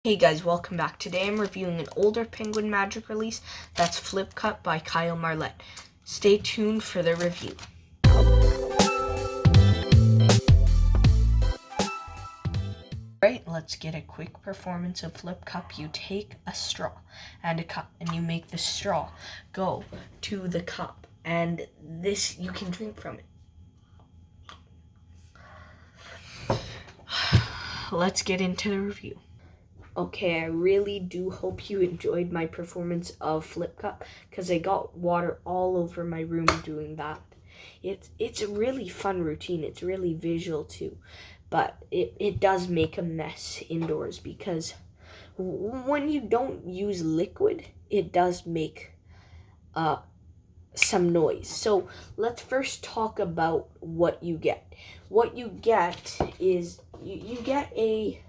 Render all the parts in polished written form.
Hey guys, welcome back. Today I'm reviewing an older Penguin Magic release that's Flip Cup by Marlett. Stay tuned for the review. Alright, let's get a quick performance of Flip Cup. You take a straw and a cup and you make the straw go to the cup, and this you can drink from it. Let's get into the review. Okay, I really do hope you enjoyed my performance of Flip Cup, because I got water all over my room doing that. It's a really fun routine. It's really visual too, but it does make a mess indoors, because when you don't use liquid, it does make some noise. So let's first talk about what you get. What you get is you get a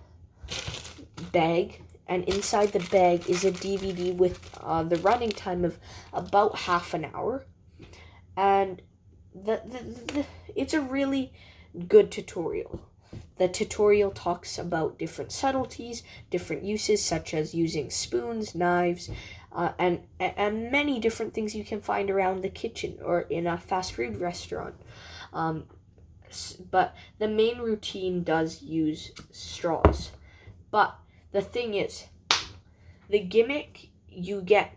bag, and inside the bag is a DVD with the running time of about half an hour, and it's a really good tutorial. The tutorial talks about different subtleties, different uses, such as using spoons, knives, and many different things you can find around the kitchen or in a fast food restaurant. But the main routine does use straws. But the thing is, the gimmick you get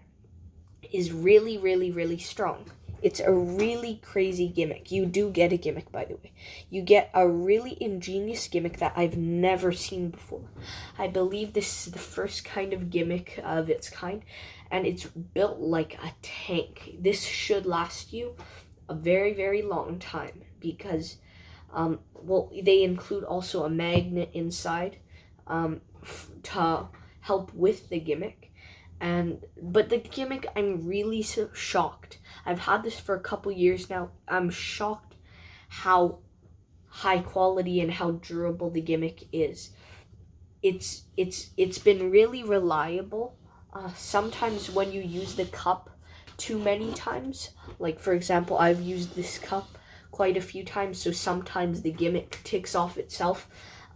is really, really, really strong. It's a really crazy gimmick. You do get a gimmick, by the way. You get a really ingenious gimmick that I've never seen before. I believe this is the first kind of gimmick of its kind, and it's built like a tank. This should last you a very, very long time, because, they include also a magnet inside, to help with the gimmick. But the gimmick, I'm really so shocked. I've had this for a couple years now. I'm shocked how high quality and how durable the gimmick is. It's been really reliable. Sometimes when you use the cup too many times, like for example, I've used this cup quite a few times, so sometimes the gimmick ticks off itself.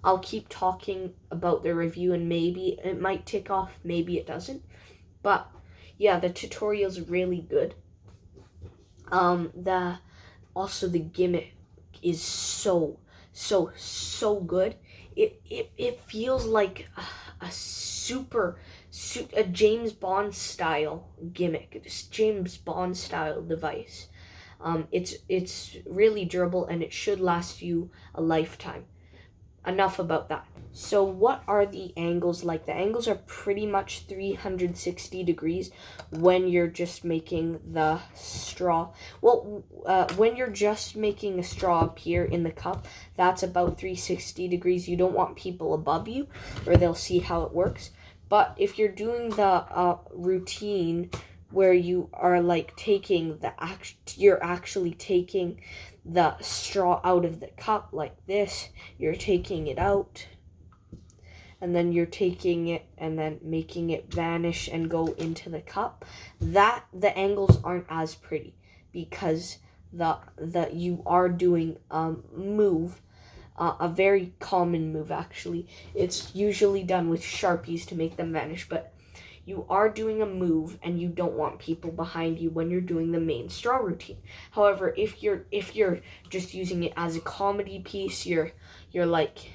I'll keep talking about the review, and maybe it might tick off, maybe it doesn't. But yeah, the tutorial's really good. The gimmick is so good. It feels like a James Bond style gimmick, this James Bond style device. It's really durable, and it should last you a lifetime. Enough about that. So what are the angles like? The angles are pretty much 360 degrees when you're just making the straw. When you're just making a straw appear in the cup, that's about 360 degrees. You don't want people above you, or they'll see how it works. But if you're doing the routine where you are like you're actually taking the straw out of the cup like this, you're taking it out, and then you're taking it and then making it vanish and go into the cup, that the angles aren't as pretty, because you are doing move, a very common move actually. It's usually done with Sharpies to make them vanish, but you are doing a move, and you don't want people behind you when you're doing the main straw routine. However, if you're just using it as a comedy piece, you're like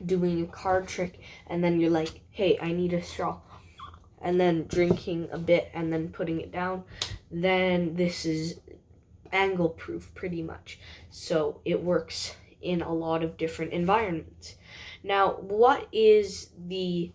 doing a card trick, and then you're like, hey, I need a straw, and then drinking a bit and then putting it down, then this is angle proof pretty much. So it works in a lot of different environments. Now, what is the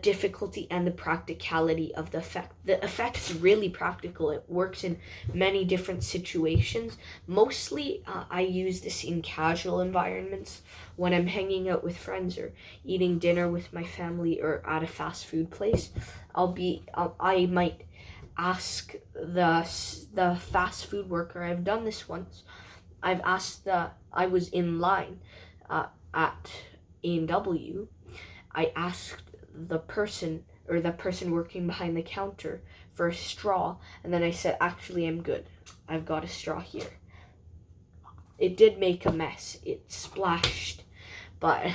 difficulty and the practicality of the effect? The effect is really practical. It works in many different situations. Mostly, I use this in casual environments, when I'm hanging out with friends or eating dinner with my family or at a fast food place. I might ask the fast food worker. I've done this once. I was in line at A&W. I asked the person working behind the counter for a straw, and then I said, actually, I'm good. I've got a straw here. It did make a mess. It splashed, but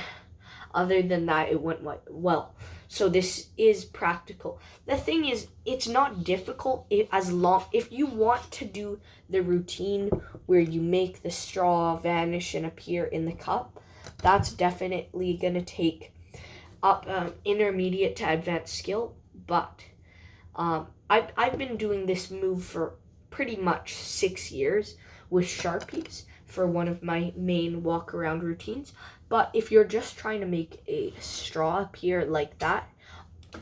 Other than that, it went well. So this is practical. The thing is, it's not difficult if you want to do the routine where you make the straw vanish and appear in the cup. That's definitely going to take up intermediate to advanced skill, but I've been doing this move for pretty much 6 years with Sharpies for one of my main walk around routines. But if you're just trying to make a straw appear like that,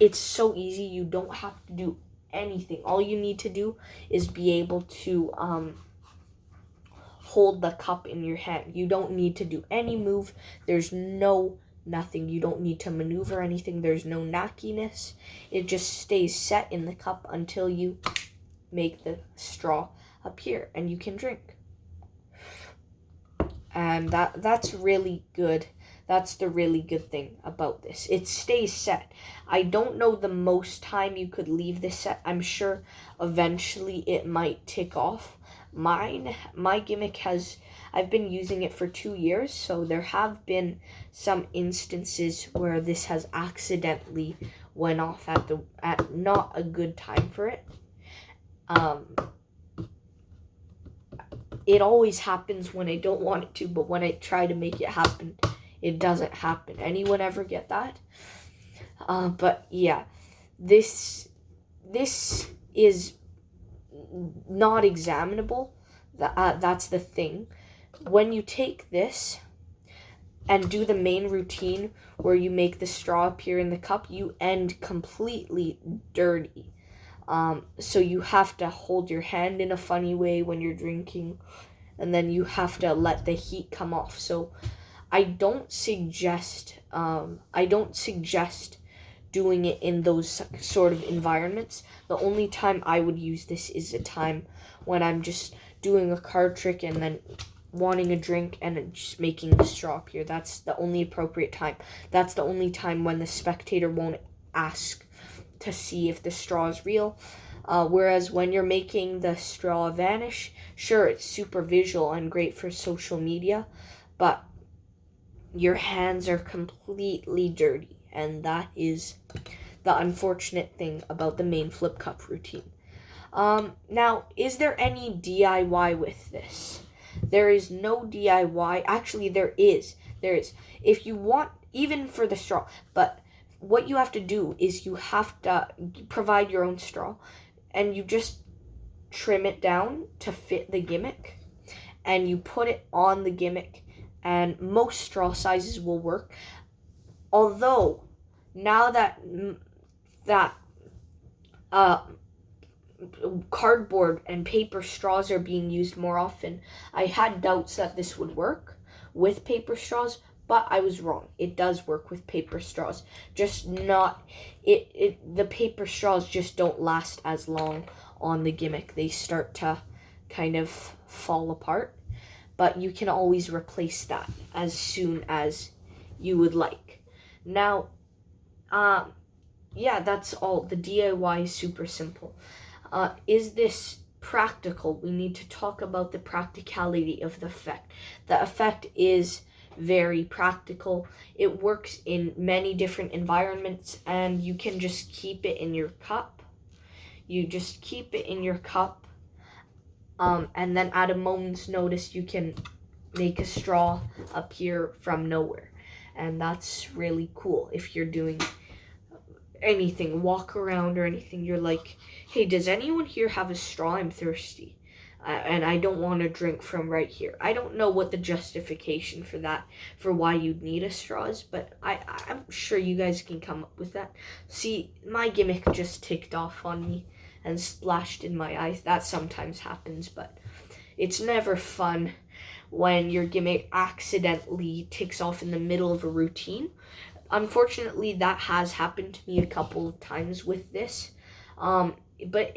it's so easy. You don't have to do anything. All you need to do is be able to hold the cup in your hand. You don't need to do any move. There's nothing. You don't need to maneuver anything. There's no knackiness. It just stays set in the cup until you make the straw appear and you can drink. And that's really good. That's the really good thing about this. It stays set. I don't know the most time you could leave this set. I'm sure eventually it might tick off. My gimmick I've been using it for 2 years, so there have been some instances where this has accidentally went off at not a good time for it. It always happens when I don't want it to, but when I try to make it happen, it doesn't happen. Anyone ever get that? But yeah, this is not examinable. That's the thing. When you take this and do the main routine where you make the straw appear in the cup, you end completely dirty. So you have to hold your hand in a funny way when you're drinking, and then you have to let the heat come off. So I don't suggest doing it in those sort of environments. The only time I would use this is a time when I'm just doing a card trick and then wanting a drink and just making the straw appear. That's the only appropriate time. That's the only time when the spectator won't ask to see if the straw is real. Whereas when you're making the straw vanish, sure, it's super visual and great for social media, but your hands are completely dirty, and that is the unfortunate thing about the main flip cup routine. Now, is there any DIY with this? There is no DIY. Actually, there is. If you want, even for the straw, but what you have to do is you have to provide your own straw, and you just trim it down to fit the gimmick, and you put it on the gimmick, and most straw sizes will work. Although, now that cardboard and paper straws are being used more often, I had doubts that this would work with paper straws, but I was wrong. It does work with paper straws. Just not the paper straws just don't last as long on the gimmick. They start to kind of fall apart, but you can always replace that as soon as you would like. Now, yeah, that's all. The DIY is super simple. Is this practical? We need to talk about the practicality of the effect. The effect is very practical. It works in many different environments, and you can just keep it in your cup. You just keep it in your cup, and then at a moment's notice, you can make a straw appear from nowhere. And that's really cool. If you're doing anything, walk around or anything, you're like, hey, does anyone here have a straw? I'm thirsty. And I don't want to drink from right here. I don't know what the justification for why you'd need a straw is, but I'm sure you guys can come up with that. See, my gimmick just ticked off on me and splashed in my eyes. That sometimes happens, but it's never fun when your gimmick accidentally ticks off in the middle of a routine. Unfortunately, that has happened to me a couple of times with this, but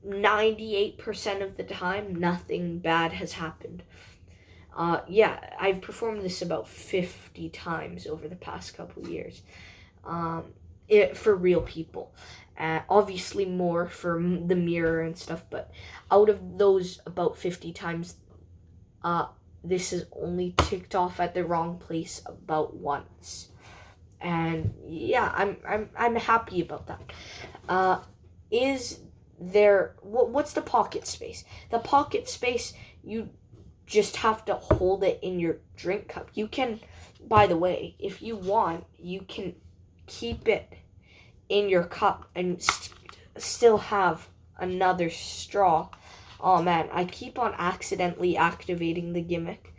98% of the time, nothing bad has happened. Yeah, I've performed this about 50 times over the past couple of years, for real people. Obviously more for the mirror and stuff, but out of those about 50 times, this is only ticked off at the wrong place about once. And yeah, I'm happy about that. Is there what's the pocket space? The pocket space, you just have to hold it in your drink cup. You can, by the way, if you want, you can keep it in your cup and still have another straw. Oh man, I keep on accidentally activating the gimmick.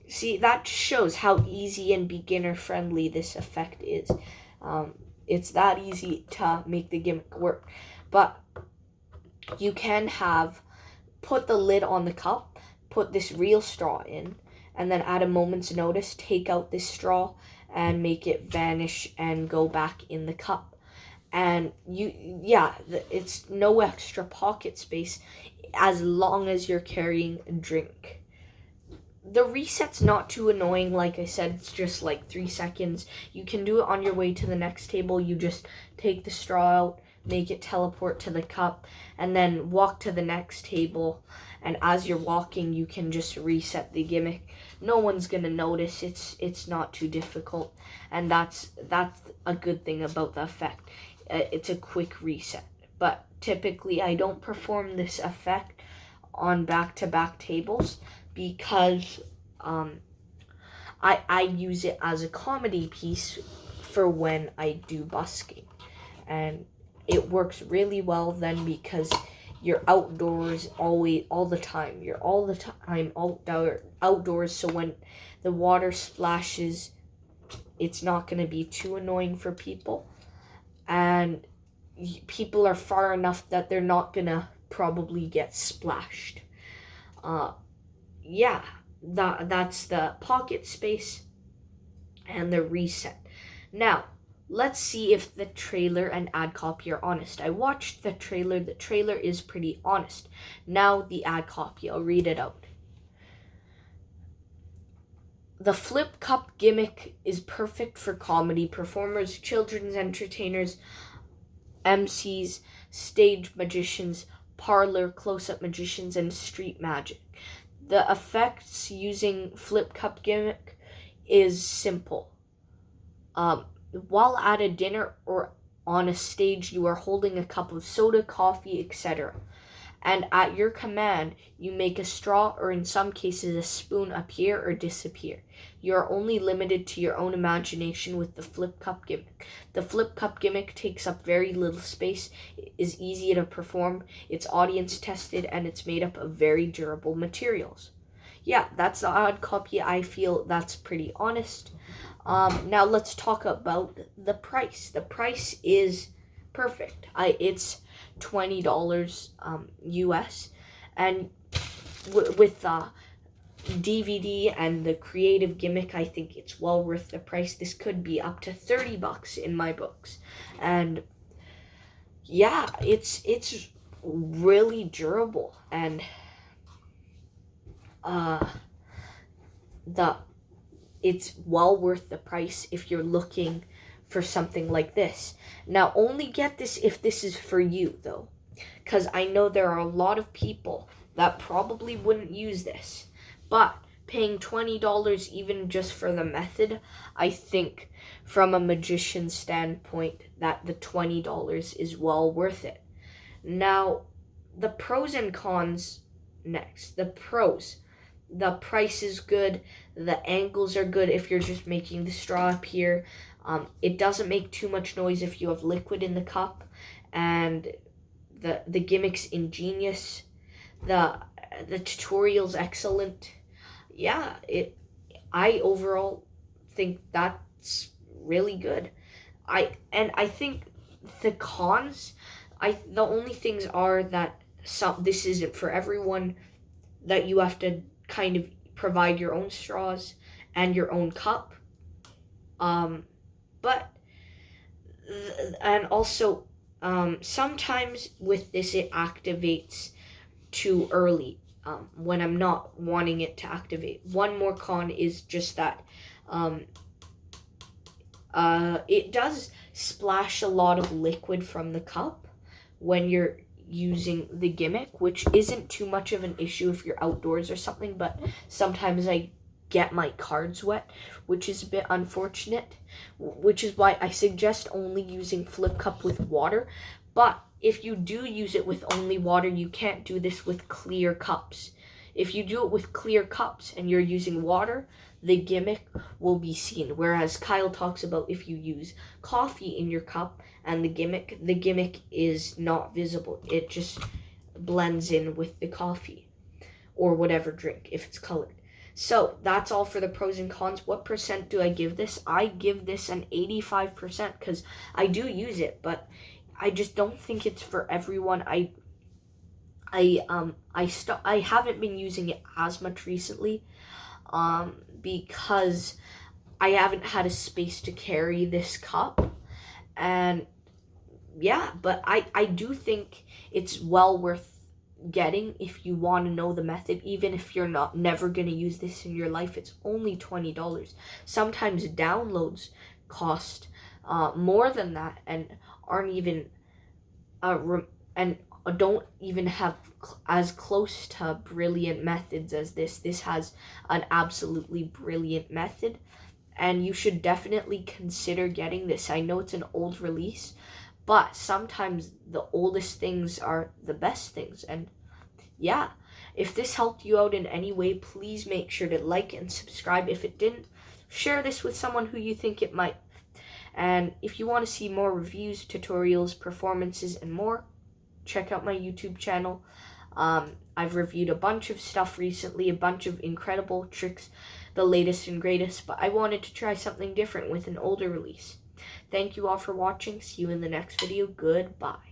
See, that shows how easy and beginner friendly this effect is. It's that easy to make the gimmick work. But you can put the lid on the cup, put this real straw in, and then at a moment's notice, take out this straw and make it vanish and go back in the cup. And it's no extra pocket space as long as you're carrying a drink. The reset's not too annoying. Like I said, it's just like 3 seconds. You can do it on your way to the next table. You just take the straw out, make it teleport to the cup, and then walk to the next table. And as you're walking, you can just reset the gimmick. No one's gonna notice. It's not too difficult, and that's a good thing about the effect. It's a quick reset. But typically, I don't perform this effect on back-to-back tables because I use it as a comedy piece for when I do busking, and it works really well then because you're outdoors all the time. You're all the time outdoors, so when the water splashes, it's not going to be too annoying for people, and people are far enough that they're not going to probably get splashed. That's the pocket space and the reset. Now, let's see if the trailer and ad copy are honest. I watched the trailer. The trailer is pretty honest. Now the ad copy. I'll read it out. The flip cup gimmick is perfect for comedy performers, children's entertainers, MCs, stage magicians, parlor close-up magicians, and street magic. The effects using flip cup gimmick is simple. While at a dinner or on a stage, you are holding a cup of soda, coffee, etc. And at your command, you make a straw or in some cases a spoon appear or disappear. You are only limited to your own imagination with the flip cup gimmick. The flip cup gimmick takes up very little space, is easy to perform, it's audience tested, and it's made up of very durable materials. Yeah, that's the odd copy. I feel that's pretty honest. Now let's talk about the price. The price is perfect. It's $20 US, and with the DVD and the creative gimmick, I think it's well worth the price. This could be up to $30 in my books, and yeah, it's really durable, and it's well worth the price if you're looking for something like this. Now, only get this if this is for you, though, because I know there are a lot of people that probably wouldn't use this, but paying $20 even just for the method, I think from a magician standpoint that the $20 is well worth it. Now, the pros and cons next. The pros. The price is good. The angles are good if you're just making the straw appear. It doesn't make too much noise if you have liquid in the cup, and the gimmick's ingenious. The tutorial's excellent. Yeah, I overall think that's really good. I think the cons, the only things are that this isn't for everyone, that you have to kind of provide your own straws and your own cup. But and also sometimes with this it activates too early when I'm not wanting it to activate. One more con is just that it does splash a lot of liquid from the cup when you're using the gimmick, which isn't too much of an issue if you're outdoors or something, but sometimes I get my cards wet, which is a bit unfortunate, which is why I suggest only using flip cup with water. But if you do use it with only water, you can't do this with clear cups. If you do it with clear cups and you're using water, the gimmick will be seen. Whereas Kyle talks about if you use coffee in your cup and the gimmick is not visible. It just blends in with the coffee or whatever drink if it's colored. So that's all for the pros and cons. What percent do I give this? I give this an 85% because I do use it, but I just don't think it's for everyone. I haven't been using it as much recently, because I haven't had a space to carry this cup, and yeah, but I do think it's well worth getting if you want to know the method, even if you're never going to use this in your life. It's only $20. Sometimes downloads cost more than that and aren't even and don't even have as close to brilliant methods as this. This has an absolutely brilliant method, and you should definitely consider getting this. I know it's an old release, but sometimes the oldest things are the best things. And yeah, if this helped you out in any way, please make sure to like and subscribe. If it didn't, share this with someone who you think it might. And if you want to see more reviews, tutorials, performances, and more, check out my YouTube channel. I've reviewed a bunch of stuff recently, a bunch of incredible tricks, the latest and greatest, but I wanted to try something different with an older release. Thank you all for watching. See you in the next video. Goodbye.